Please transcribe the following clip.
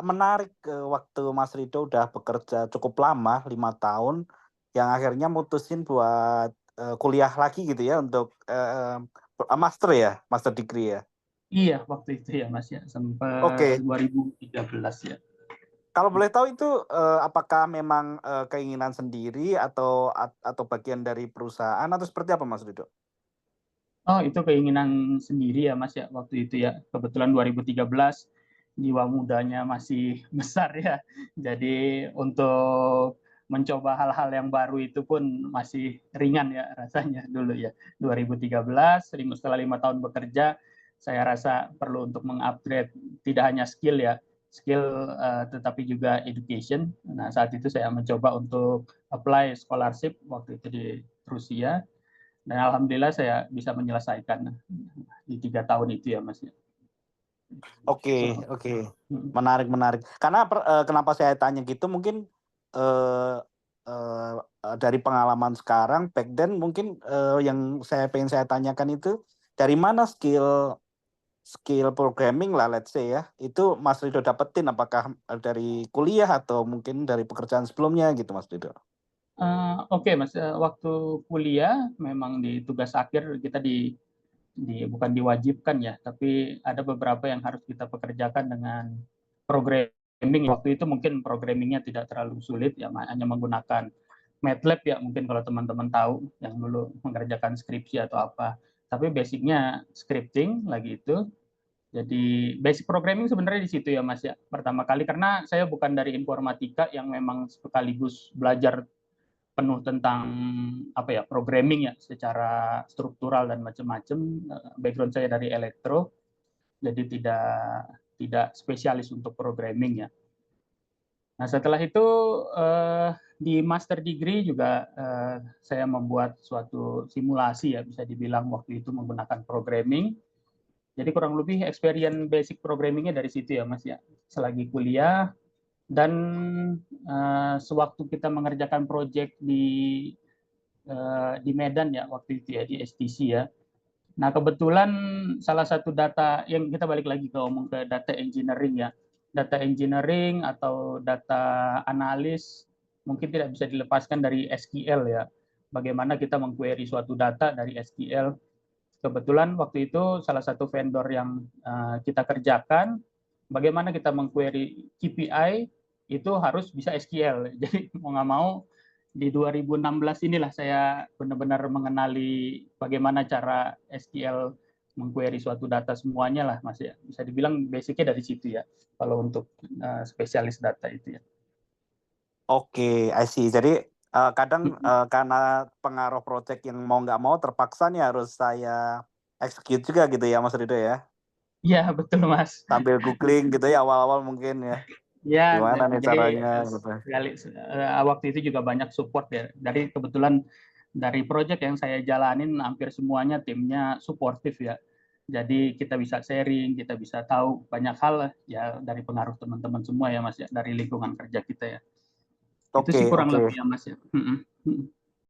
Menarik, waktu Mas Rido udah bekerja cukup lama, 5 tahun, yang akhirnya mutusin buat, kuliah lagi gitu ya untuk, master ya? Master degree ya? Iya, waktu itu ya, Mas, ya, sempet Oke, 2013 ya. kalau boleh tahu itu, apakah memang, keinginan sendiri atau bagian dari perusahaan atau seperti apa Mas Rido? Oh, itu keinginan sendiri ya, Mas, ya, waktu itu ya. Kebetulan 2013 jiwa mudanya masih besar ya. Jadi untuk mencoba hal-hal yang baru itu pun masih ringan ya rasanya dulu ya. 2013, setelah 5 tahun bekerja, saya rasa perlu untuk mengupgrade tidak hanya skill ya, skill, tetapi juga education. Nah, saat itu saya mencoba untuk apply scholarship waktu itu di Rusia. Dan alhamdulillah saya bisa menyelesaikan di 3 tahun itu ya, Mas, ya. Oke So oke, mhm. menarik menarik. Karena kenapa saya tanya gitu mungkin, eee eee dari pengalaman sekarang, back then mungkin, yang saya tanyakan itu, dari mana skill skill programming lah let's say ya, itu Mas Rido dapetin? Apakah, dari kuliah atau mungkin dari pekerjaan sebelumnya gitu Mas Rido? Oke, Mas, waktu kuliah memang di tugas akhir kita bukan diwajibkan ya, tapi ada beberapa yang harus kita pekerjakan dengan programming. Waktu itu mungkin programming-nya tidak terlalu sulit ya, hanya menggunakan MATLAB ya, mungkin kalau teman-teman tahu yang dulu mengerjakan skripsi atau apa. Tapi basic-nya scripting lagi itu. Jadi basic programming sebenarnya di situ ya, Mas, ya, pertama kali karena saya bukan dari informatika yang memang sekaligus belajar penuh tentang apa ya, programming ya secara struktural dan macam-macam. Background saya dari elektro, jadi tidak spesialis untuk programming ya. Nah, setelah itu, di master degree juga, saya membuat suatu simulasi ya, bisa dibilang waktu itu menggunakan programming. Jadi kurang lebih experience basic programming-nya dari situ ya, Mas, ya. Selagi kuliah dan, sewaktu kita mengerjakan project di Medan ya waktu itu ya, di STC ya. Nah, kebetulan salah satu data yang kita balik lagi ke data engineering ya. Data engineering atau data analis mungkin tidak bisa dilepaskan dari SQL ya. Bagaimana kita meng-query suatu data dari SQL. Kebetulan waktu itu salah satu vendor yang kita kerjakan, bagaimana kita meng-query KPI itu harus bisa SQL. Jadi mau nggak mau di 2016 inilah saya benar-benar mengenali bagaimana cara SQL meng-query suatu data semuanya lah, Mas ya. Bisa dibilang basicnya dari situ ya, kalau untuk spesialis data itu ya. Oke, I see. Jadi, kadang, Mhm. karena pengaruh project yang mau nggak mau terpaksa nih harus saya execute juga gitu ya Mas Rido ya? Iya betul, Mas. Sambil googling gitu ya awal-awal mungkin ya, Ya, gimana nih jadi caranya gitu. waktu itu juga banyak support ya. Dari kebetulan dari project yang saya jalanin hampir semuanya timnya suportif ya. Jadi kita bisa sharing, kita bisa tahu banyak hal lah ya dari pengaruh teman-teman semua ya, Mas ya, dari lingkungan kerja kita ya. Itu Oke sih kurang oke. lebih ya, Mas ya. Mhm, mhm.